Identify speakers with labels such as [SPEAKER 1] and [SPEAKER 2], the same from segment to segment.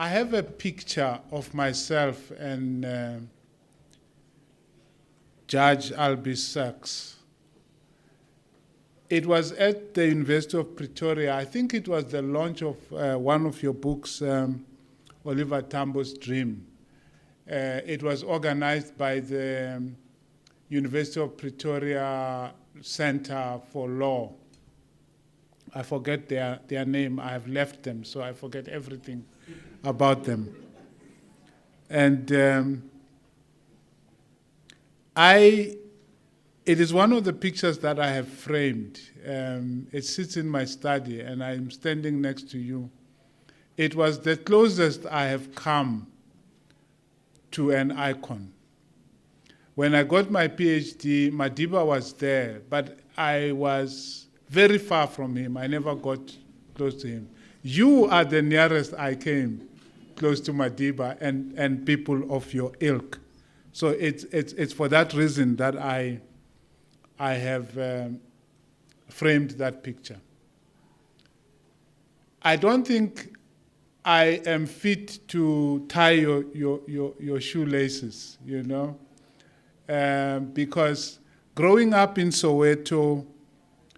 [SPEAKER 1] I have a picture of myself and Judge Albie Sachs. It was at the University of Pretoria. I think it was the launch of one of your books, Oliver Tambo's Dream. It was organized by the University of Pretoria Center for Law. I forget their name. I have left them, so I forget everything about them. And it is one of the pictures that I have framed. It sits in my study, and I'm standing next to you. It was the closest I have come to an icon. When I got my PhD, Madiba was there, but I was very far from him. I never got close to him. You are the nearest I came close to Madiba and people of your ilk. So it's for that reason that I have framed that picture. I don't think I am fit to tie your shoelaces, you know, because growing up in Soweto,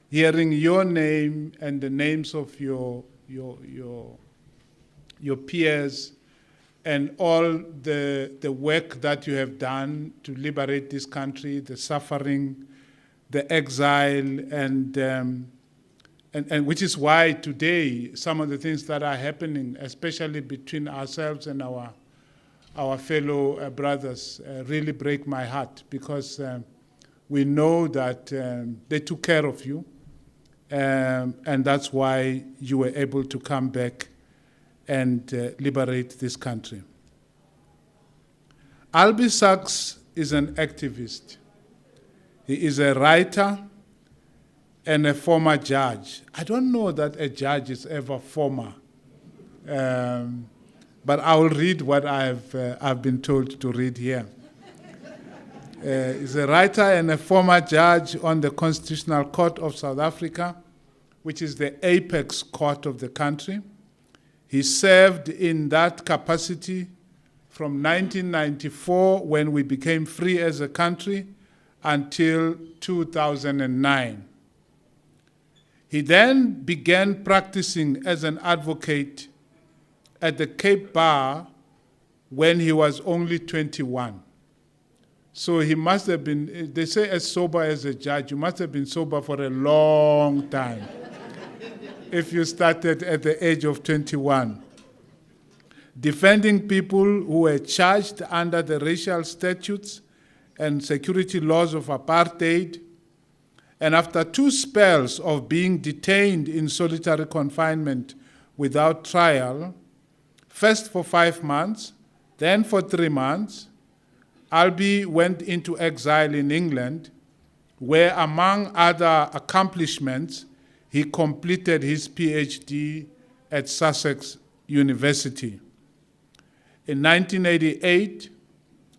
[SPEAKER 1] hearing your name and the names of your peers and all the work that you have done to liberate this country, the suffering, the exile, and which is why today some of the things that are happening, especially between ourselves and our fellow brothers, really break my heart, because we know that they took care of you, and that's why you were able to come back and liberate this country. Albie Sachs is an activist. He is a writer and a former judge. I don't know that a judge is ever former, but I will read what I've been told to read here. He's a writer and a former judge on the Constitutional Court of South Africa, which is the apex court of the country. He served in that capacity from 1994, when we became free as a country, until 2009. He then began practicing as an advocate at the Cape Bar when he was only 21. So he must have been, they say as sober as a judge, you must have been sober for a long time if you started at the age of 21. Defending people who were charged under the racial statutes and security laws of apartheid. And after 2 spells of being detained in solitary confinement without trial, first for 5 months, then for 3 months, Albie went into exile in England, where, among other accomplishments, he completed his PhD at Sussex University. In 1988,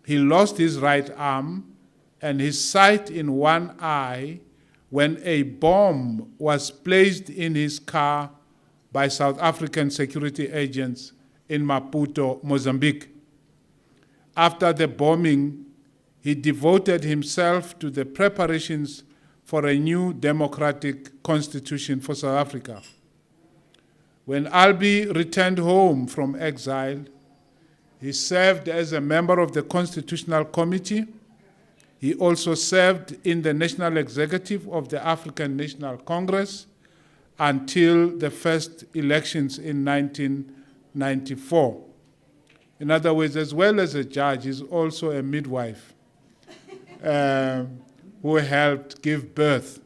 [SPEAKER 1] he lost his right arm and his sight in one eye when a bomb was placed in his car by South African security agents in Maputo, Mozambique. After the bombing, he devoted himself to the preparations for a new democratic constitution for South Africa. When Albie returned home from exile, he served as a member of the Constitutional Committee. He also served in the National Executive of the African National Congress until the first elections in 1994. In other words, as well as a judge, he's also a midwife who helped give birth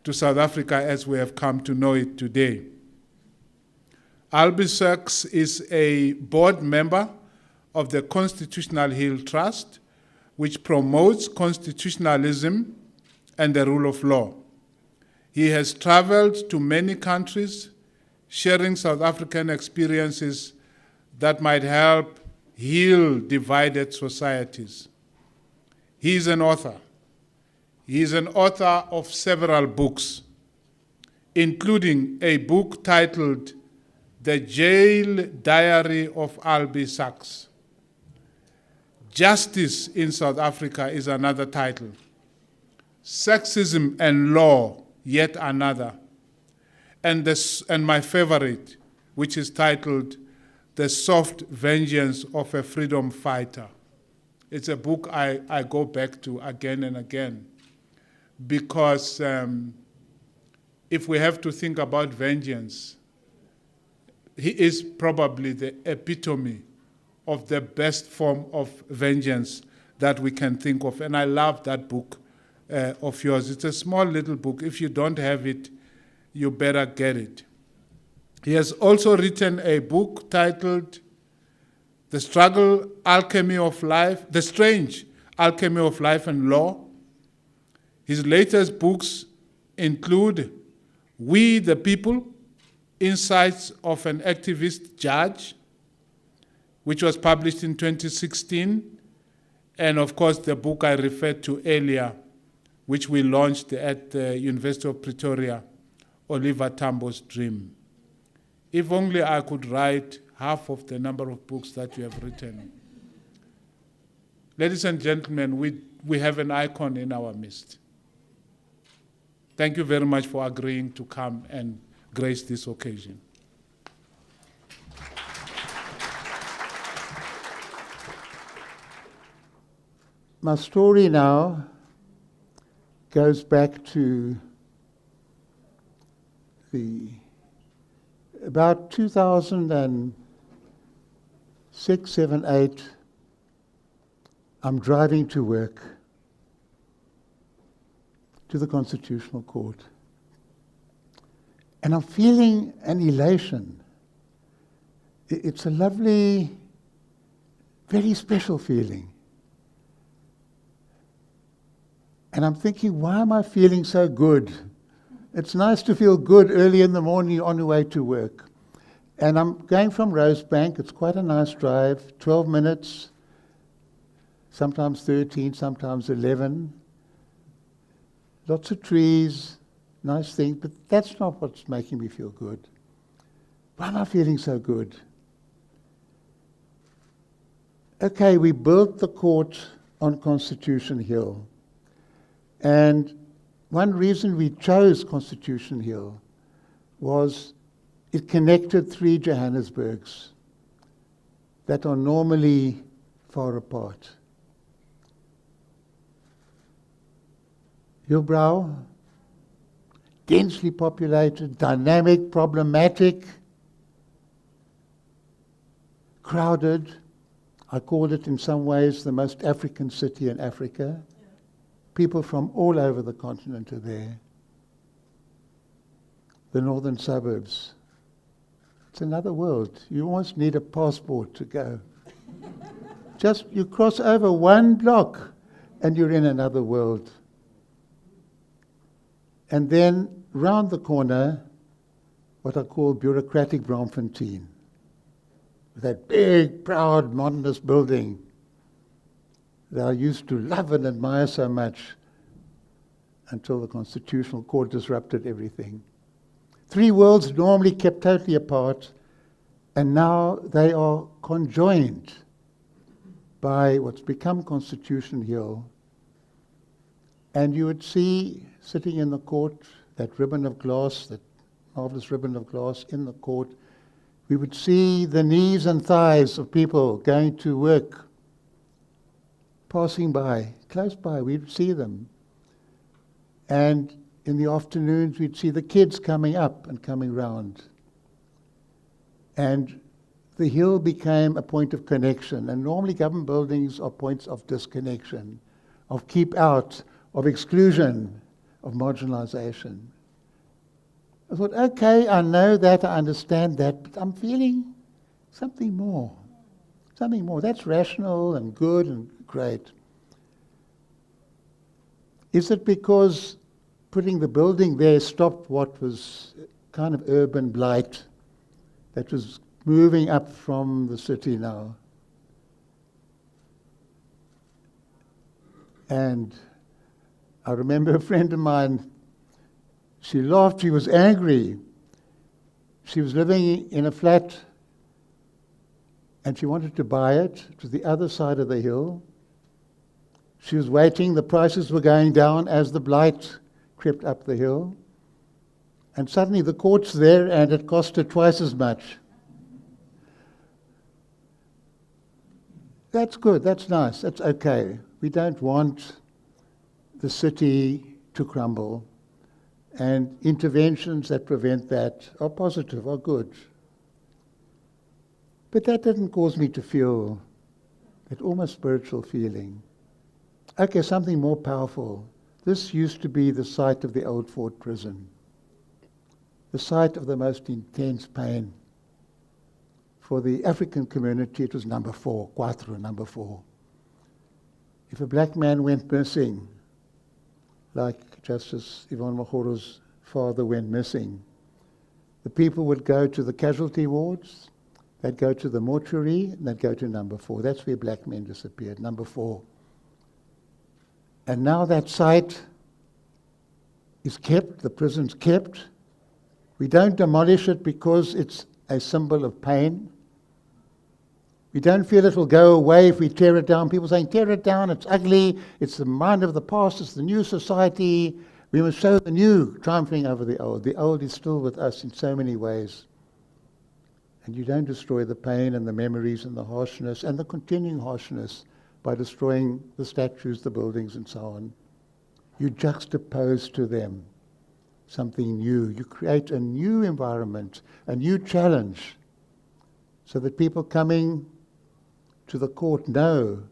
[SPEAKER 1] to South Africa as we have come to know it today. Albie Sachs is a board member of the Constitutional Hill Trust, which promotes constitutionalism and the rule of law. He has traveled to many countries, sharing South African experiences that might help heal divided societies. He is an author. He is an author of several books, including a book titled The Jail Diary of Albie Sachs. Justice in South Africa is another title. Sexism and Law, yet another. And my favorite, which is titled The Soft Vengeance of a Freedom Fighter. It's a book I go back to again and again, because if we have to think about vengeance, he is probably the epitome of the best form of vengeance that we can think of. And I love that book of yours. It's a small little book. If you don't have it, you better get it. He has also written a book titled The Struggle, Alchemy of Life, The Strange Alchemy of Life and Law. His latest books include We the People, Insights of an Activist Judge, which was published in 2016, and of course the book I referred to earlier, which we launched at the University of Pretoria, Oliver Tambo's Dream. If only I could write half of the number of books that you have written. Ladies and gentlemen, we have an icon in our midst. Thank you very much for agreeing to come and grace this occasion.
[SPEAKER 2] My story now goes back to about 2006, 7, 8. I'm driving to work, to the Constitutional Court. And I'm feeling an elation. It's a lovely, very special feeling. And I'm thinking, why am I feeling so good? It's nice to feel good early in the morning on the way to work. And I'm going from Rosebank. It's quite a nice drive, 12 minutes, sometimes 13, sometimes 11. Lots of trees, nice things, but that's not what's making me feel good. Why am I feeling so good? Okay, we built the court on Constitution Hill. And one reason we chose Constitution Hill was it connected 3 Johannesburgs that are normally far apart. Hillbrow, densely populated, dynamic, problematic, crowded. I called it in some ways the most African city in Africa. People from all over the continent are there. The northern suburbs. It's another world. You almost need a passport to go. Just you cross over one block and you're in another world. And then round the corner, what I call bureaucratic Braamfontein. That big, proud, modernist building that I used to love and admire so much until the Constitutional Court disrupted everything. 3 worlds normally kept totally apart, and now they are conjoined by what's become Constitution Hill. And you would see, sitting in the court, that ribbon of glass, that marvelous ribbon of glass in the court, we would see the knees and thighs of people going to work, passing by, close by, we'd see them. And in the afternoons, we'd see the kids coming up and coming round. And the hill became a point of connection. And normally government buildings are points of disconnection, of keep out, of exclusion, of marginalization. I thought, okay, I know that, I understand that, but I'm feeling something more. Something more. That's rational and good and great. Is it because putting the building there stopped what was kind of urban blight that was moving up from the city now? And I remember a friend of mine, she laughed, she was angry. She was living in a flat and she wanted to buy it. It was the other side of the hill. She was waiting. The prices were going down as the blight crept up the hill. And suddenly the court's there and it cost her twice as much. That's good, that's nice, that's okay. We don't want the city to crumble. And interventions that prevent that are positive, are good. But that didn't cause me to feel that almost spiritual feeling. Okay, something more powerful. This used to be the site of the old Fort Prison, the site of the most intense pain. For the African community, it was number 4, Quattro, number 4. If a black man went missing, like Justice Yvonne Magoro's father went missing, the people would go to the casualty wards, they'd go to the mortuary, and they'd go to number 4. That's where black men disappeared, number 4. And now that site is kept, the prison's kept. We don't demolish it because it's a symbol of pain. We don't feel it will go away if we tear it down. People saying, tear it down, it's ugly, it's the mind of the past, it's the new society. We must show the new triumphing over the old. The old is still with us in so many ways. And you don't destroy the pain and the memories and the harshness and the continuing harshness by destroying the statues, the buildings, and so on. You juxtapose to them something new. You create a new environment, a new challenge, so that people coming to the court know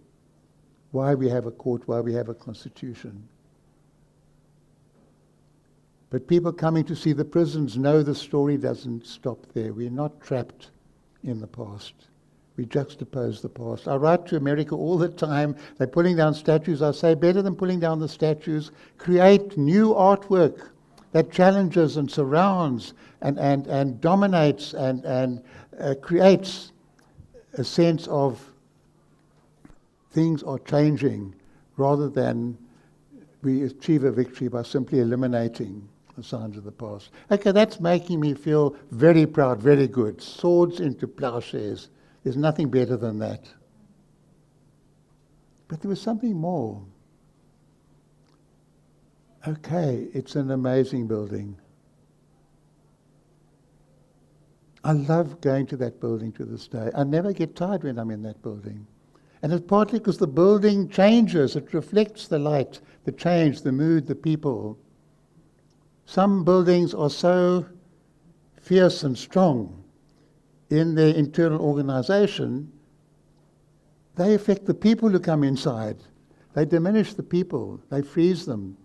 [SPEAKER 2] why we have a court, why we have a constitution. But people coming to see the prisons know the story doesn't stop there. We're not trapped in the past. We juxtapose the past. I write to America all the time. They're pulling down statues. I say, better than pulling down the statues, create new artwork that challenges and surrounds and dominates and creates a sense of things are changing, rather than we achieve a victory by simply eliminating the signs of the past. Okay, that's making me feel very proud, very good. Swords into plowshares. There's nothing better than that. But there was something more. Okay, it's an amazing building. I love going to that building to this day. I never get tired when I'm in that building. And it's partly because the building changes. It reflects the light, the change, the mood, the people. Some buildings are so fierce and strong in their internal organization, they affect the people who come inside. They diminish the people. They freeze them.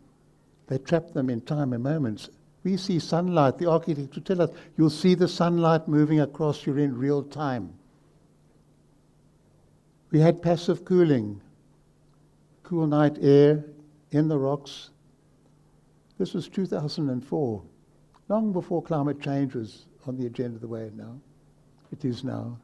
[SPEAKER 2] They trap them in time and moments. We see sunlight. The architects will tell us, you'll see the sunlight moving across you in real time. We had passive cooling, cool night air in the rocks. This was 2004, long before climate change was on the agenda the way it is now.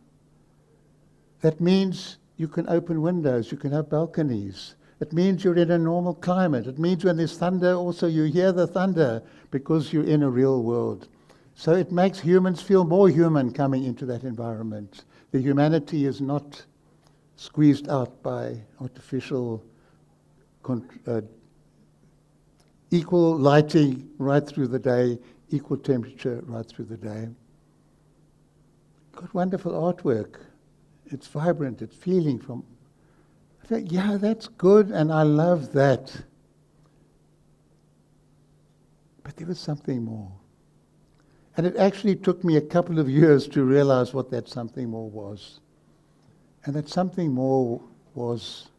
[SPEAKER 2] That means you can open windows, you can have balconies. It means you're in a normal climate. It means when there's thunder, also you hear the thunder because you're in a real world. So it makes humans feel more human coming into that environment. The humanity is not squeezed out by artificial equal lighting right through the day, equal temperature right through the day. Got wonderful artwork. It's vibrant, it's feeling from... I thought, yeah, that's good, and I love that. But there was something more. And it actually took me a couple of years to realize what that something more was. And that something more was,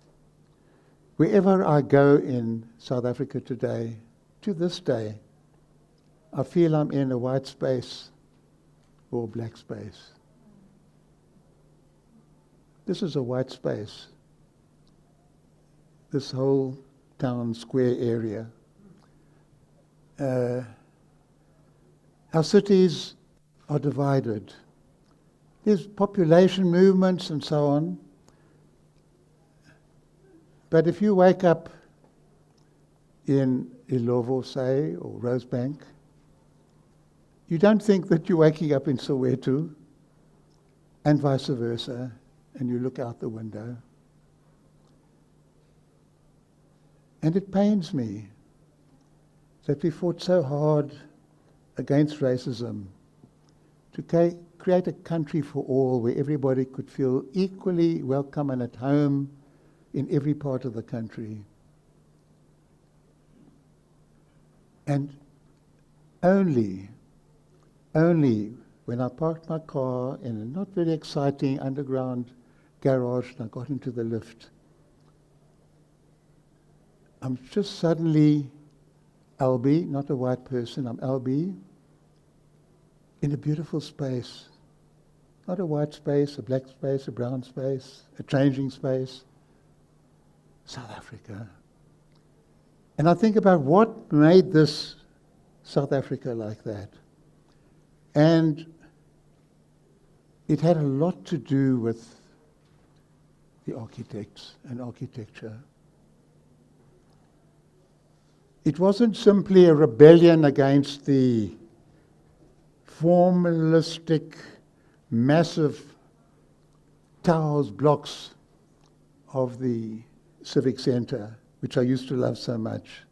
[SPEAKER 2] wherever I go in South Africa today, to this day, I feel I'm in a white space or black space. This is a white space. This whole town square area. Our cities are divided. There's population movements and so on. But if you wake up in Ilovo, say, or Rosebank, you don't think that you're waking up in Soweto, and vice versa, and you look out the window. And it pains me that we fought so hard against racism to create a country for all where everybody could feel equally welcome and at home in every part of the country. And only when I parked my car in a not very exciting underground garage and I got into the lift, I'm just suddenly Albie, not a white person, I'm Albie, in a beautiful space. Not a white space, a black space, a brown space, a changing space. South Africa. And I think about what made this South Africa like that. And it had a lot to do with the architects and architecture. It wasn't simply a rebellion against the formalistic, massive towers, blocks of the Civic Centre, which I used to love so much.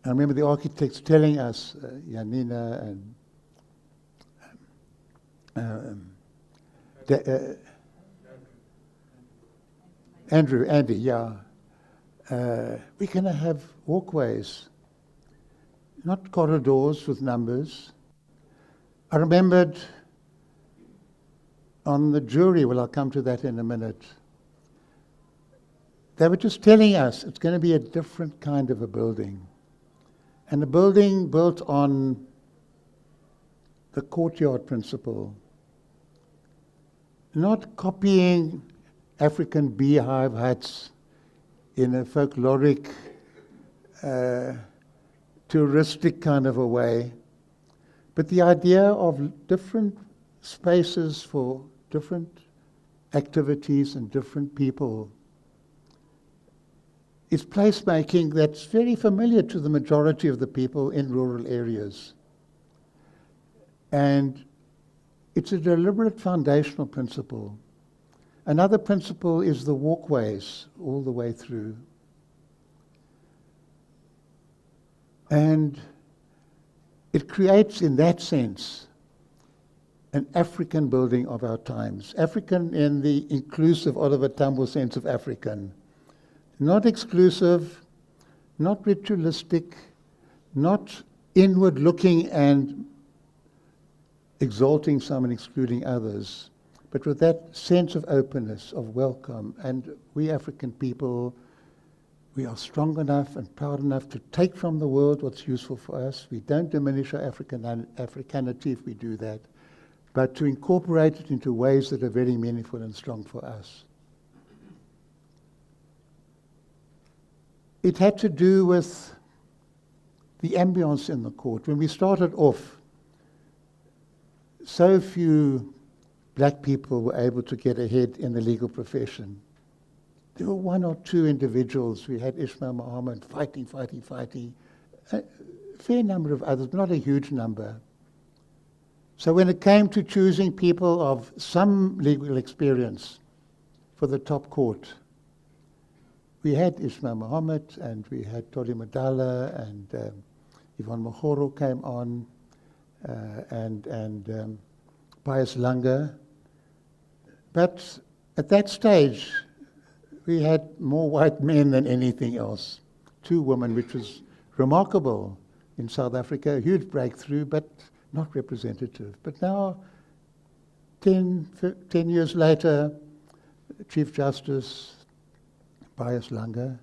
[SPEAKER 2] I remember the architects telling us, Janina and Andy, yeah. We're going to have walkways, not corridors with numbers. I remembered on the jury, well, I'll come to that in a minute, they were just telling us it's going to be a different kind of a building. And a building built on the courtyard principle, not copying African beehive huts in a folkloric, touristic kind of a way, but the idea of different spaces for different activities and different people. It's placemaking that's very familiar to the majority of the people in rural areas. And it's a deliberate foundational principle. Another principle is the walkways all the way through. And it creates, in that sense, an African building of our times. African in the inclusive Oliver Tambo sense of African. Not exclusive, not ritualistic, not inward-looking and exalting some and excluding others, but with that sense of openness, of welcome. And we African people, we are strong enough and proud enough to take from the world what's useful for us. We don't diminish our Africanity if we do that, but to incorporate it into ways that are very meaningful and strong for us. It had to do with the ambience in the court. When we started off, so few black people were able to get ahead in the legal profession. There were one or two individuals. We had Ismail Muhammad fighting. A fair number of others, but not a huge number. So when it came to choosing people of some legal experience for the top court, we had Ismail Muhammad, and we had Toli Madala, and Yvonne Mohoro came on, and Pius Langer. But at that stage, we had more white men than anything else. 2 women, which was remarkable in South Africa, a huge breakthrough, but not representative. But now, 10 years later, Chief Justice Pius Langer.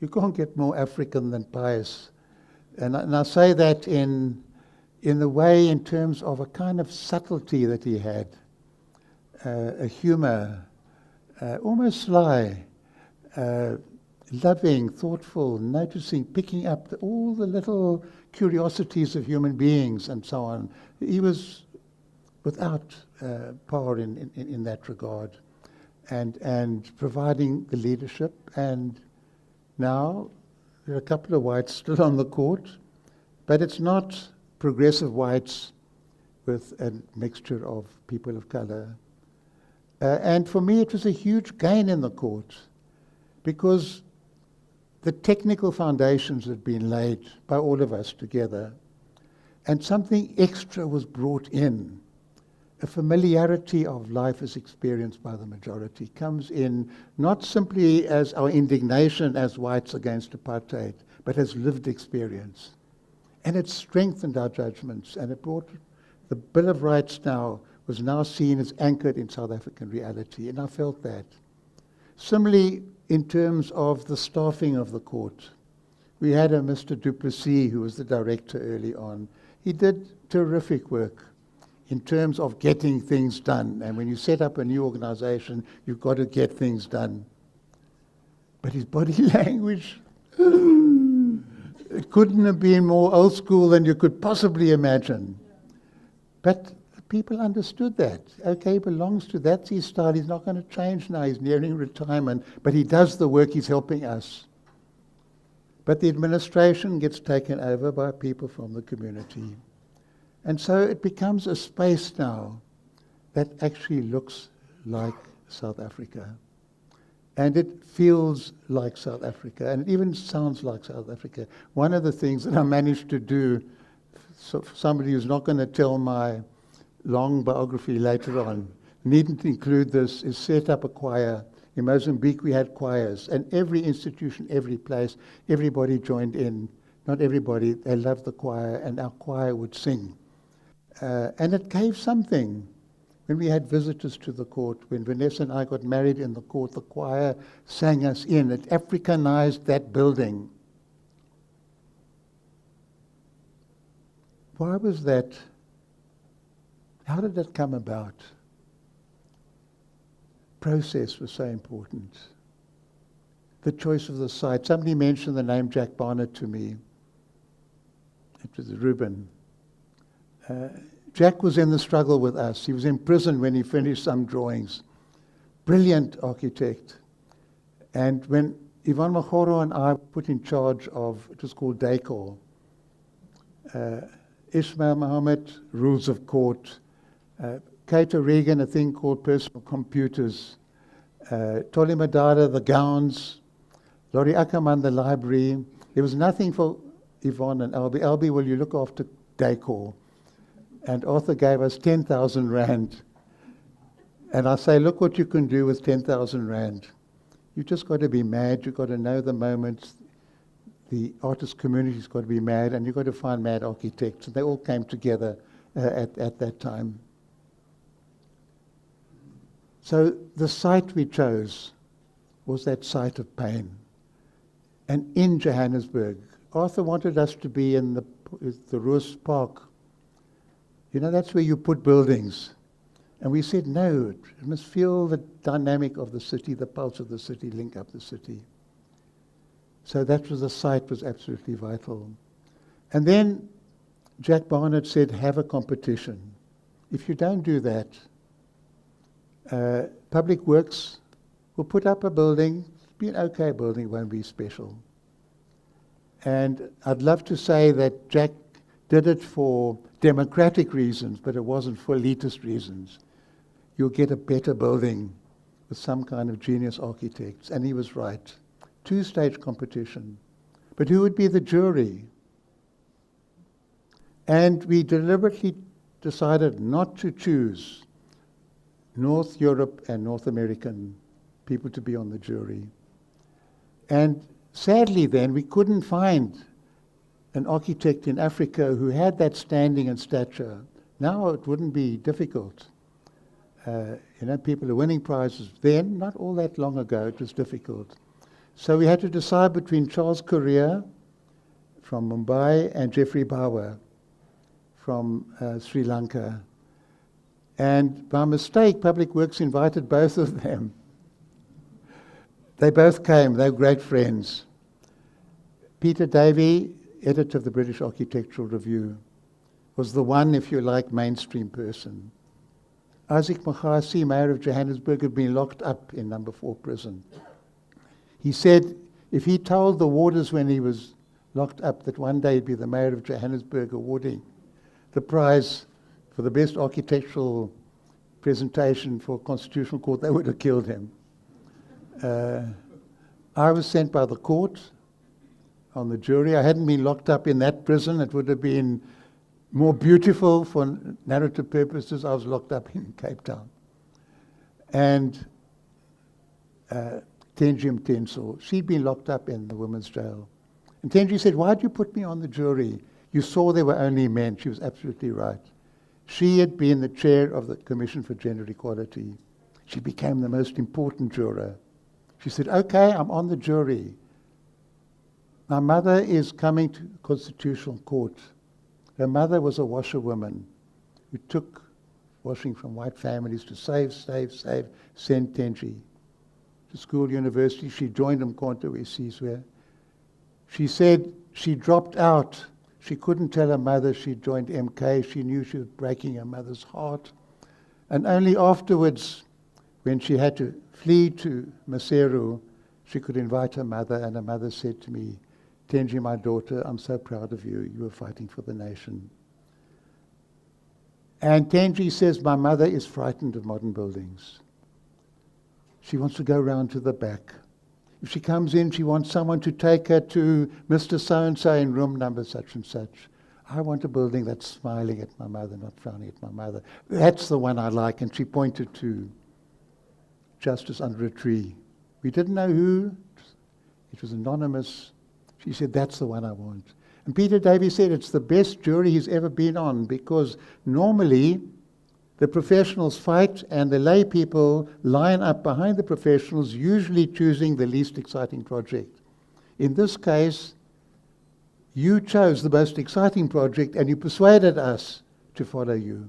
[SPEAKER 2] You can't get more African than Pius. And I say that in the way, in terms of a kind of subtlety that he had, a humor, almost sly, loving, thoughtful, noticing, picking up all the little curiosities of human beings and so on. He was without power in that regard. And providing the leadership. And now there are a couple of whites still on the court, But it's not progressive whites with a mixture of people of colour. And for me, it was a huge gain in the court, because the technical foundations had been laid by all of us together, and something extra was brought in. A familiarity of life as experienced by the majority comes in, not simply as our indignation as whites against apartheid, but as lived experience. And it strengthened our judgments, and it brought the Bill of Rights was now seen as anchored in South African reality, and I felt that. Similarly, in terms of the staffing of the court, we had a Mr. Du Plessis, who was the director early on. He did terrific work in terms of getting things done. And when you set up a new organization, you've got to get things done. But his body language, it couldn't have been more old school than you could possibly imagine. But people understood that. Okay, he belongs to, that's his style. He's not going to change now. He's nearing retirement, but he does the work. He's helping us. But the administration gets taken over by people from the community. And so it becomes a space now that actually looks like South Africa. And it feels like South Africa, and it even sounds like South Africa. One of the things that I managed to do, so for somebody who's not going to tell my long biography later on, needn't include this, is set up a choir. In Mozambique we had choirs, and every institution, every place, everybody joined in. Not everybody, they loved the choir, and our choir would sing. And it gave something. When we had visitors to the court, when Vanessa and I got married in the court, the choir sang us in. It Africanized that building. Why was that? How did that come about? Process was so important. The choice of the site. Somebody mentioned the name Jack Barnett to me. It was Reuben. Jack was in the struggle with us. He was in prison when he finished some drawings. Brilliant architect. And when Yvonne Magoro and I were put in charge of, it was called Decor, Ismail Mohammed, Rules of Court, Kato Regan, a thing called Personal Computers, Toli Madara, the gowns, Laurie Ackerman, the library. There was nothing for Yvonne and Albie. Albie, will you look after Decor? And Arthur gave us 10,000 rand. And I say, look what you can do with 10,000 rand. You've just got to be mad. You've got to know the moments. The artist community's got to be mad, and you've got to find mad architects. And they all came together at that time. So the site we chose was that site of pain. And in Johannesburg, Arthur wanted us to be in the Roos Park. You know, that's where you put buildings. And we said, no, it must feel the dynamic of the city, the pulse of the city, link up the city. So that was the site was absolutely vital. And then Jack Barnett said, have a competition. If you don't do that, Public Works will put up a building, be an okay building, it won't be special. And I'd love to say that Jack did it for democratic reasons, but it wasn't for elitist reasons. You'll get a better building with some kind of genius architects. And he was right. 2-stage competition. But who would be the jury? And we deliberately decided not to choose North Europe and North American people to be on the jury. And sadly then, we couldn't find an architect in Africa who had that standing and stature. Now it wouldn't be difficult. People are winning prizes. Then, not all that long ago, it was difficult. So we had to decide between Charles Correa from Mumbai and Jeffrey Bawa from Sri Lanka. And by mistake, Public Works invited both of them. They both came. They were great friends. Peter Davey, editor of the British Architectural Review, was the one, if you like, mainstream person. Isaac Magasi, mayor of Johannesburg, had been locked up in number 4 prison. He said if he told the warders when he was locked up that one day he'd be the mayor of Johannesburg awarding the prize for the best architectural presentation for Constitutional Court. They would have killed him. I was sent by the court on the jury. I hadn't been locked up in that prison. It would have been more beautiful for narrative purposes. I was locked up in Cape Town. And Tenji Mtenso, she'd been locked up in the women's jail. And Tenji said, "Why'd you put me on the jury? You saw there were only men." She was absolutely right. She had been the chair of the Commission for Gender Equality. She became the most important juror. She said, "Okay, I'm on the jury. My mother is coming to Constitutional Court." Her mother was a washerwoman who took washing from white families to save, send Tenji to school, university. She joined Umkhonto weSizwe. She said she dropped out. She couldn't tell her mother she joined MK. She knew she was breaking her mother's heart. And only afterwards, when she had to flee to Maseru, she could invite her mother, and her mother said to me, "Tenji, my daughter, I'm so proud of you. You were fighting for the nation." And Tenji says, "My mother is frightened of modern buildings. She wants to go round to the back. If she comes in, she wants someone to take her to Mr. So-and-so in room number such and such. I want a building that's smiling at my mother, not frowning at my mother. That's the one I like." And she pointed to Justice under a tree. We didn't know who. It was anonymous. She said, "That's the one I want." And Peter Davey said it's the best jury he's ever been on, because normally the professionals fight and the lay people line up behind the professionals, usually choosing the least exciting project. In this case, you chose the most exciting project and you persuaded us to follow you.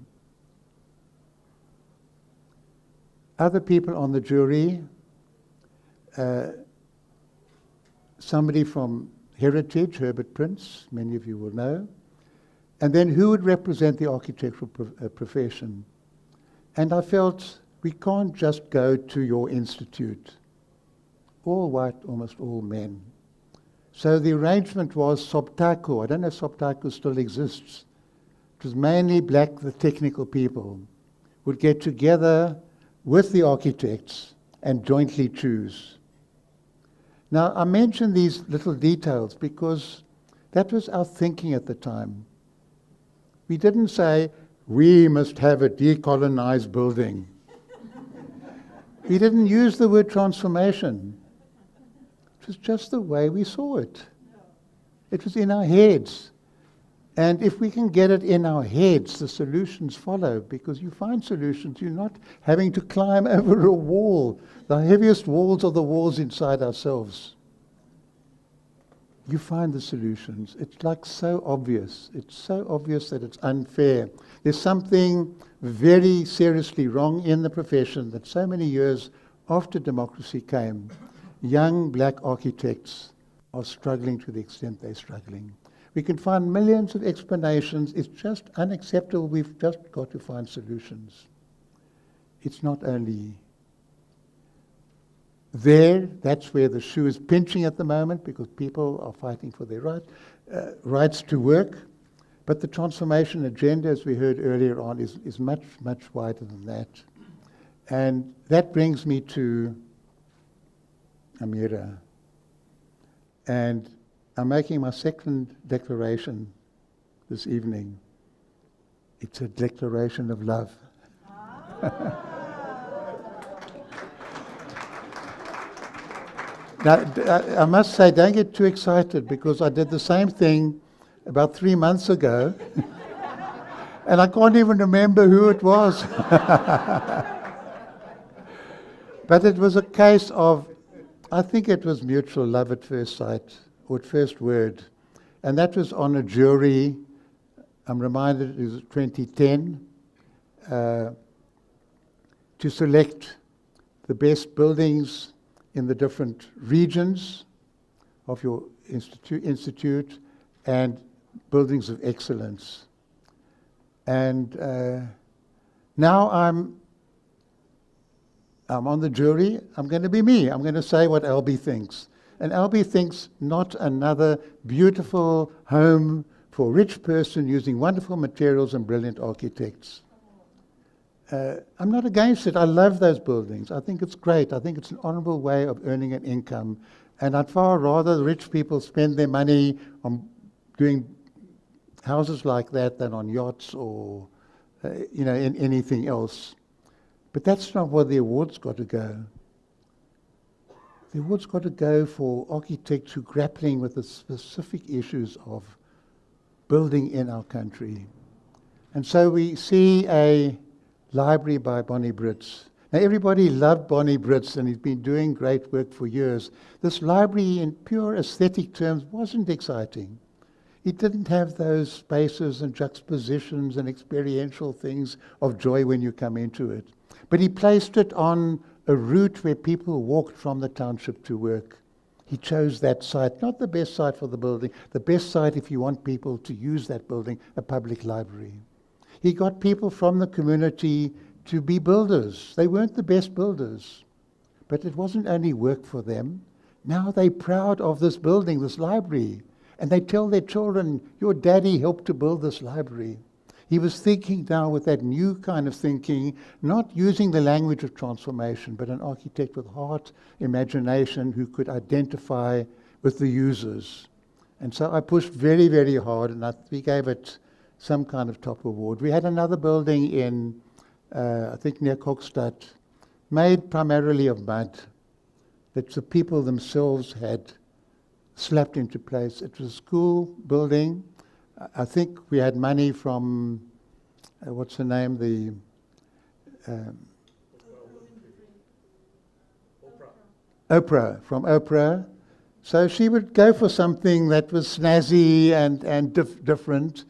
[SPEAKER 2] Other people on the jury, somebody from Heritage, Herbert Prince, many of you will know, and then who would represent the architectural profession. And I felt we can't just go to your institute. All white, almost all men. So the arrangement was Sobtaku. I don't know if Sobtaku still exists. It was mainly black, the technical people, would get together with the architects and jointly choose. Now, I mention these little details because that was our thinking at the time. We didn't say, we must have a decolonized building. We didn't use the word transformation. It was just the way we saw it. It was in our heads. And if we can get it in our heads, the solutions follow, because you find solutions. You're not having to climb over a wall. The heaviest walls are the walls inside ourselves. You find the solutions. It's like so obvious. It's so obvious that it's unfair. There's something very seriously wrong in the profession that so many years after democracy came, young black architects are struggling to the extent they're struggling. We can find millions of explanations. It's just unacceptable. We've just got to find solutions. It's not only there, that's where the shoe is pinching at the moment, because people are fighting for their rights to work. But the transformation agenda, as we heard earlier on, is much, much wider than that. And that brings me to Amira. And I'm making my second declaration this evening. It's a declaration of love. Now, I must say, don't get too excited, because I did the same thing about 3 months ago, and I can't even remember who it was. But it was a case of, I think it was mutual love at first sight, or at first word. And that was on a jury, I'm reminded it was 2010, to select the best buildings in the different regions of your institute and buildings of excellence. And now I'm on the jury. I'm going to be me. I'm going to say what Albie thinks. And Albie thinks not another beautiful home for a rich person using wonderful materials and brilliant architects. I'm not against it. I love those buildings. I think it's great. I think it's an honourable way of earning an income. And I'd far rather the rich people spend their money on doing houses like that than on yachts or, in anything else. But that's not where the award's got to go. The award's got to go for architects who are grappling with the specific issues of building in our country. And so we see a library by Bonnie Britz. Now everybody loved Bonnie Britz and he's been doing great work for years. This library in pure aesthetic terms wasn't exciting. It didn't have those spaces and juxtapositions and experiential things of joy when you come into it. But he placed it on a route where people walked from the township to work. He chose that site, not the best site for the building, the best site if you want people to use that building, a public library. He got people from the community to be builders. They weren't the best builders, but it wasn't only work for them. Now they're proud of this building, this library, and they tell their children, your daddy helped to build this library. He was thinking now with that new kind of thinking, not using the language of transformation, but an architect with heart, imagination, who could identify with the users. And so I pushed very, very hard, and we gave it some kind of top award. We had another building in, I think near Kokstad, made primarily of mud, that the people themselves had slapped into place. It was a school building. I think we had money from, what's her name, from Oprah. So she would go for something that was snazzy and different,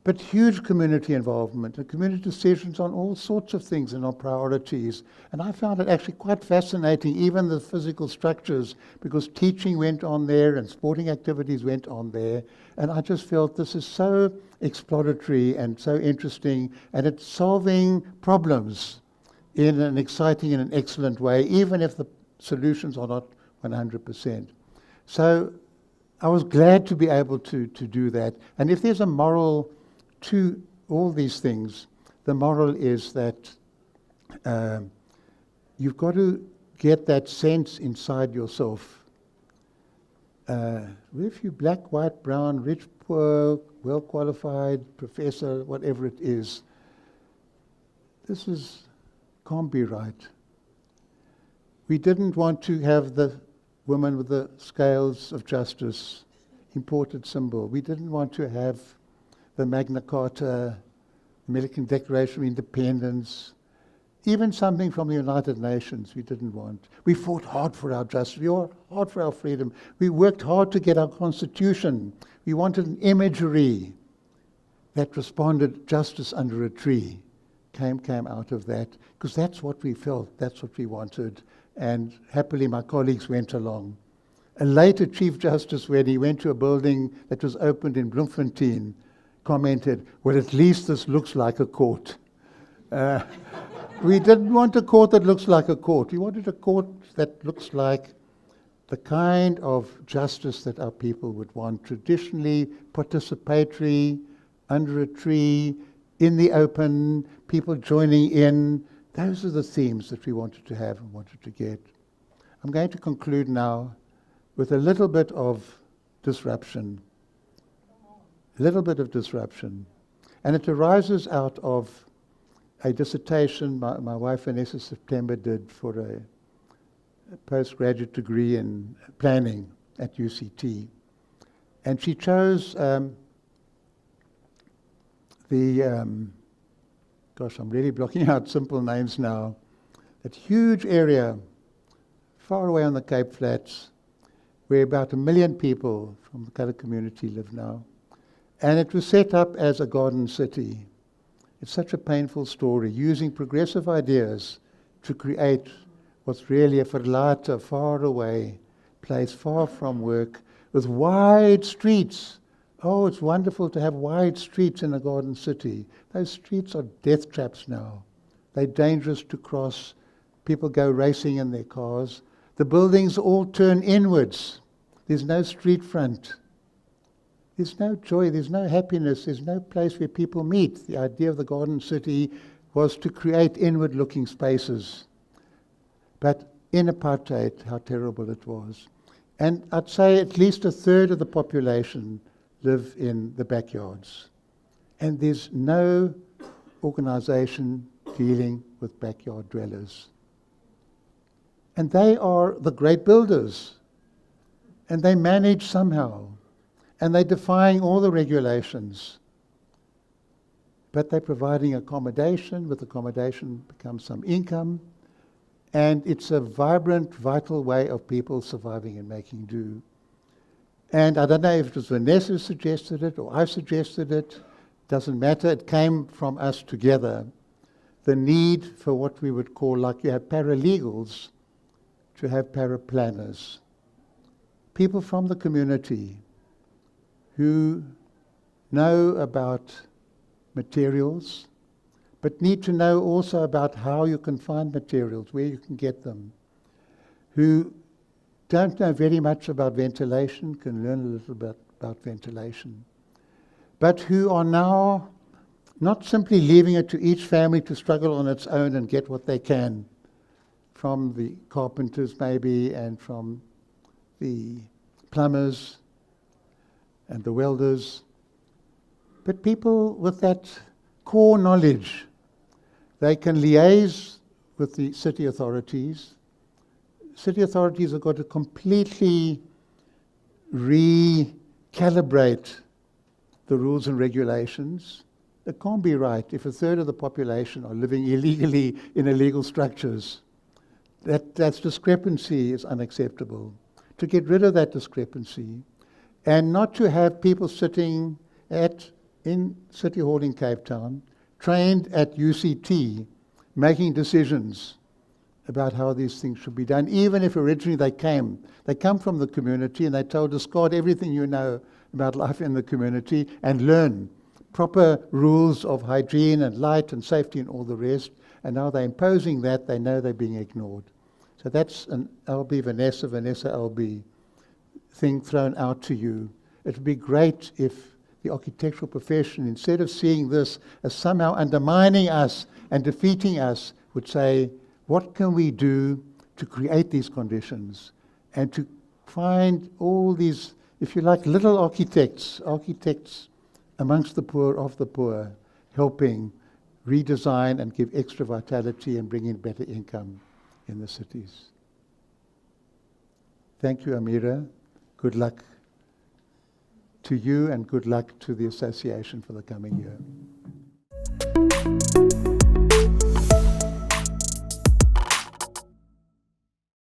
[SPEAKER 2] but huge community involvement and community decisions on all sorts of things and on priorities. And I found it actually quite fascinating, even the physical structures, because teaching went on there and sporting activities went on there. And I just felt this is so exploratory and so interesting, and it's solving problems in an exciting and an excellent way, even if the solutions are not 100%. So I was glad to be able to do that. And if there's a moral to all these things, the moral is that you've got to get that sense inside yourself. If you're black, white, brown, rich, poor, well-qualified, professor, whatever it is, this can't be right. We didn't want to have the woman with the scales of justice, imported symbol. We didn't want to have the Magna Carta, American Declaration of Independence, even something from the United Nations we didn't want. We fought hard for our justice. We fought hard for our freedom. We worked hard to get our Constitution. We wanted an imagery that responded justice under a tree. Came out of that, because that's what we felt, that's what we wanted. And happily my colleagues went along. A later Chief Justice, when he went to a building that was opened in Bloemfontein, commented, well, at least this looks like a court. We didn't want a court that looks like a court. We wanted a court that looks like the kind of justice that our people would want, traditionally participatory, under a tree, in the open, people joining in. Those are the themes that we wanted to have and wanted to get. I'm going to conclude now with a little bit of disruption. A little bit of disruption. And it arises out of a dissertation my wife Vanessa September did for a postgraduate degree in planning at UCT. And she chose gosh, I'm really blocking out simple names now. That huge area far away on the Cape Flats, where about 1 million people from the colored community live now. And it was set up as a garden city. It's such a painful story, using progressive ideas to create what's really a verlaten, far away place, far from work, with wide streets. Oh, it's wonderful to have wide streets in a garden city. Those streets are death traps now. They're dangerous to cross. People go racing in their cars. The buildings all turn inwards. There's no street front. There's no joy, there's no happiness, there's no place where people meet. The idea of the Garden City was to create inward-looking spaces. But in apartheid, how terrible it was. And I'd say at least a third of the population live in the backyards. And there's no organization dealing with backyard dwellers. And they are the great builders. And they manage somehow. And they're defying all the regulations. But they're providing accommodation. With accommodation becomes some income. And it's a vibrant, vital way of people surviving and making do. And I don't know if it was Vanessa who suggested it or I suggested it. Doesn't matter. It came from us together. The need for what we would call, like you have paralegals, to have paraplanners. People from the community who know about materials, but need to know also about how you can find materials, where you can get them, who don't know very much about ventilation, can learn a little bit about ventilation, but who are now not simply leaving it to each family to struggle on its own and get what they can from the carpenters maybe and from the plumbers and the welders, but people with that core knowledge. They can liaise with the city authorities. City authorities have got to completely recalibrate the rules and regulations. It can't be right if a third of the population are living illegally in illegal structures. That discrepancy is unacceptable. To get rid of that discrepancy and not to have people sitting in City Hall in Cape Town, trained at UCT, making decisions about how these things should be done, even if originally they come from the community and they told, discard everything you know about life in the community and learn proper rules of hygiene and light and safety and all the rest, and now they're imposing that, they know they're being ignored. So that's an Vanessa Albie thing thrown out to you. It would be great if the architectural profession, instead of seeing this as somehow undermining us and defeating us, would say, what can we do to create these conditions and to find all these, if you like, little architects amongst the poor, of the poor, helping redesign and give extra vitality and bring in better income in the cities. Thank you, Amira. Good luck to you and good luck to the association for the coming year.